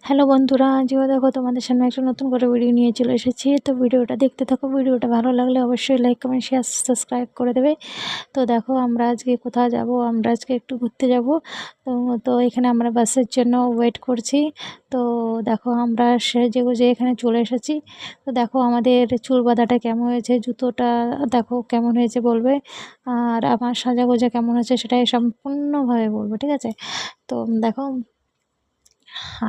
Hello বন্ধুরা, আজও দেখো তোমাদের সামনে একটা নতুন করে ভিডিও নিয়ে চলে এসেছি। তো ভিডিওটা দেখতে থাকো। ভিডিওটা ভালো লাগলে অবশ্যই লাইক কমেন্ট শেয়ার সাবস্ক্রাইব করে দেবে। তো দেখো আমরা আজকে কোথায় যাব, আমরা আজকে একটু ঘুরতে যাব। তো তো এখানে আমরা বাসের জন্য ওয়েট করছি। তো দেখো আমরা সেজে গুজে এখানে চলে এসেছি। তো দেখো আমাদের চুল বাঁধাটা কেমন হয়েছে, জুতোটা দেখো কেমন হয়েছে বলবে, আর আমার সাজাগোজা কেমন হয়েছে সেটাই সম্পূর্ণভাবে বলবো, ঠিক আছে? তো দেখো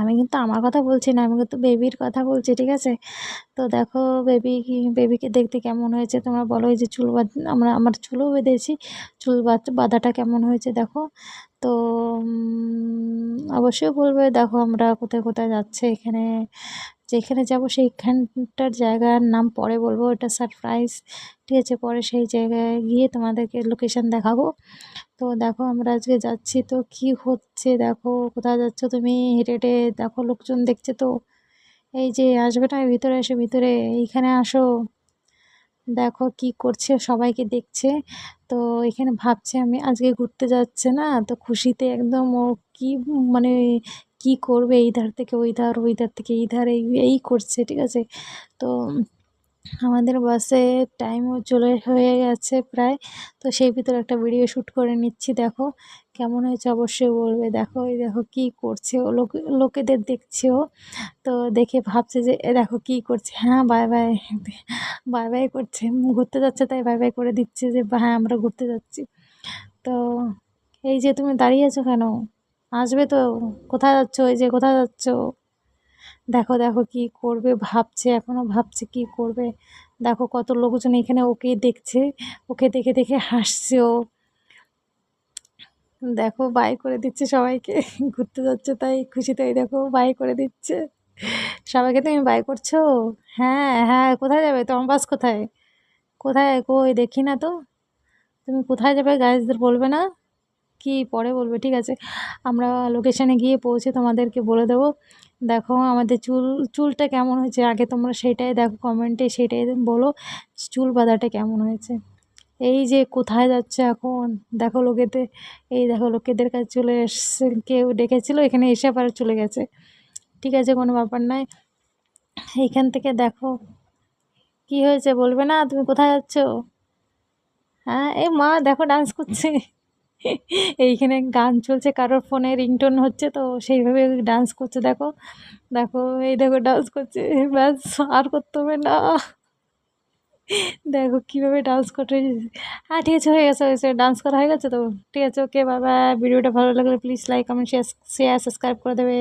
আমি কিন্তু আমার কথা বলছি না, আমি কিন্তু বেবির কথা বলছি, ঠিক আছে? তো দেখো বেবিকে দেখতে কেমন হয়েছে তোমরা বলো। এই যে আমার চুলও বেঁধেছি, চুল বাঁধাটা কেমন হয়েছে দেখো। তো অবশ্যই বলবে। দেখো আমরা কোথায় কোথায় যাচ্ছে, এখানে যেখানে যাব সেইখানটার জায়গার নাম পরে বলবো, এটা সারপ্রাইজ, ঠিক আছে? পরে সেই জায়গায় গিয়ে তোমাদেরকে লোকেশন দেখাবো। তো দেখো আমরা আজকে যাচ্ছি, তো কি হচ্ছে দেখো। কোথায় যাচ্ছ তুমি? হেঁটে হেঁটে দেখো, লোকজন দেখছে তো। এই যে আসবে না, ভিতরে এসে ভিতরে এইখানে আসো। দেখো কি করছে, সবাইকে দেখছে। তো এখানে ভাবছে আমি আজকে ঘুরতে যাচ্ছে না, তো খুশিতে একদম ও কি মানে কি করবে, এই ধার থেকে ওই ধার, ওই ধার থেকে এই ধার, এই এই করছে, ঠিক আছে? তো আমাদের বাসে টাইমও হয়ে গেছে প্রায়। তো সেই ভিতরে একটা ভিডিও শ্যুট করে নিচ্ছি। দেখো কেমন হয়েছে অবশ্যই বলবে। দেখো এই দেখো কি করছে ও, লোকেদের দেখছে ও। তো দেখে ভাবছে যে এ দেখো কি করছে, হ্যাঁ বাই বাই, বাই বাই করছে। ঘুরতে যাচ্ছে তাই বাই বাই করে দিচ্ছে যে হ্যাঁ আমরা ঘুরতে যাচ্ছি। তো এই যে তুমি দাঁড়িয়ে আছো কেন? আসবে তো। কোথায় যাচ্ছ? এই যে কোথায় যাচ্ছ? দেখো দেখো কি করবে ভাবছে, এখনো ভাবছে কি করবে। দেখো কত লোকজন এখানে ওকে দেখছে, ওকে দেখে দেখে হাসছে ও। দেখো বাই করে দিচ্ছে সবাইকে। ঘুরতে যাচ্ছে তাই খুশিতে, এই দেখো বাই করে দিচ্ছে সবাইকে। তুমি বাই করছো? হ্যাঁ হ্যাঁ, কোথায় যাবে? তোমার বাস কোথায়? কোথায় কই দেখি না তো। তুমি কোথায় যাবে গাইজদের বলবে না? কি পরে বলবে, ঠিক আছে? আমরা লোকেশনে গিয়ে পৌঁছে তোমাদেরকে বলে দেবো। দেখো আমাদের চুলটা কেমন হয়েছে আগে তোমরা সেটাই দেখো, কমেন্টে সেটাই বলো, চুল বাঁধাটা কেমন হয়েছে। এই যে কোথায় যাচ্ছে এখন, দেখো লোকেদের, এই দেখো লোকেদের কাছে চলে এসছে। কেউ ডেকেছিল, এখানে এসে আবার চলে গেছে, ঠিক আছে? কোনো ব্যাপার নয়। এইখান থেকে দেখো কি হয়েছে বলবে না? তুমি কোথায় যাচ্ছ? হ্যাঁ এই মা দেখো ডান্স করছে। এইখানে গান চলছে, কারোর ফোনে রিংটোন হচ্ছে, তো সেইভাবে ডান্স করছে। দেখো দেখো এই দেখো ডান্স করছে, ব্যাস আর করতে হবে না। দেখো কিভাবে ডান্স করতে। হ্যাঁ ঠিক আছে, হয়ে গেছে, হয়েছে, ডান্স করা হয়ে গেছে তো। ঠিক আছে, ওকে বাবা। ভিডিওটা ভালো লাগলে please like comment share subscribe করে দেবে।